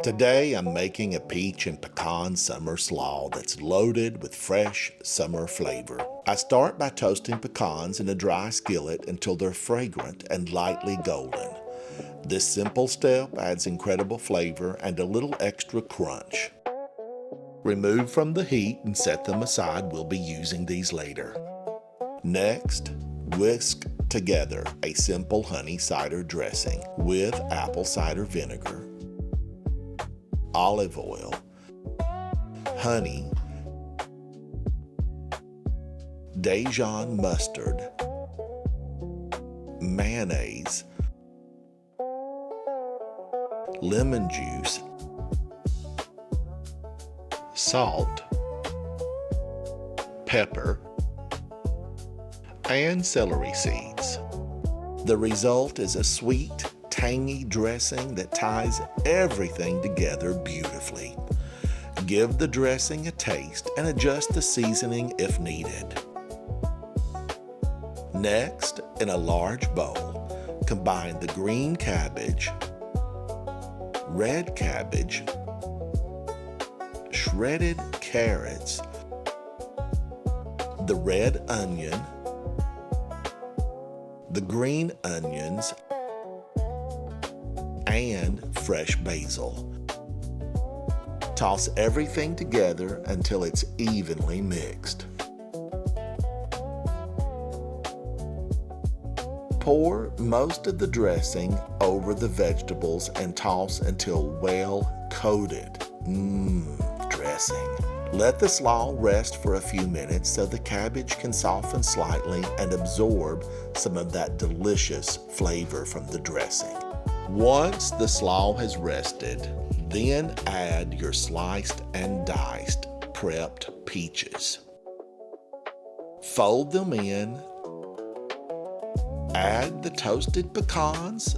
Today I'm making a peach and pecan summer slaw that's loaded with fresh summer flavor. I start by toasting pecans in a dry skillet until they're fragrant and lightly golden. This simple step adds incredible flavor and a little extra crunch. Remove from the heat and set them aside. We'll be using these later. Next, whisk together a simple honey cider dressing with apple cider vinegar, olive oil, honey, Dijon mustard, mayonnaise, lemon juice, salt, pepper, and celery seeds. The result is a sweet, tangy dressing that ties everything together beautifully. Give the dressing a taste and adjust the seasoning if needed. Next, in a large bowl, combine the green cabbage, red cabbage, shredded carrots, the red onion, the green onions, and fresh basil. Toss everything together until it's evenly mixed. Pour most of the dressing over the vegetables and toss until well coated. Dressing. Let the slaw rest for a few minutes so the cabbage can soften slightly and absorb some of that delicious flavor from the dressing. Once the slaw has rested, then add your sliced and diced prepped peaches. Fold them in, add the toasted pecans,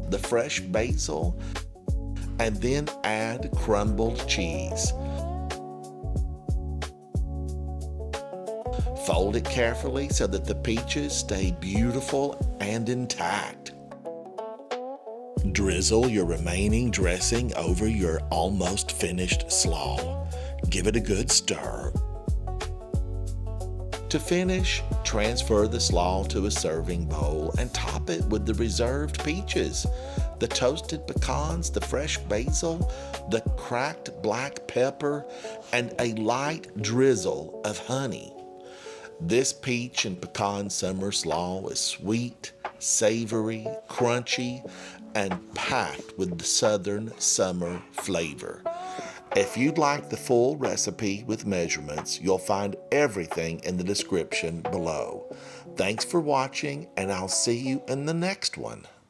the fresh basil, and then add crumbled cheese. Fold it carefully so that the peaches stay beautiful and intact. Drizzle your remaining dressing over your almost finished slaw. Give it a good stir. To finish, transfer the slaw to a serving bowl and top it with the reserved peaches, the toasted pecans, the fresh basil, the cracked black pepper, and a light drizzle of honey. This peach and pecan summer slaw is sweet, savory, crunchy, and packed with the southern summer flavor. If you'd like the full recipe with measurements, you'll find everything in the description below. Thanks for watching, and I'll see you in the next one.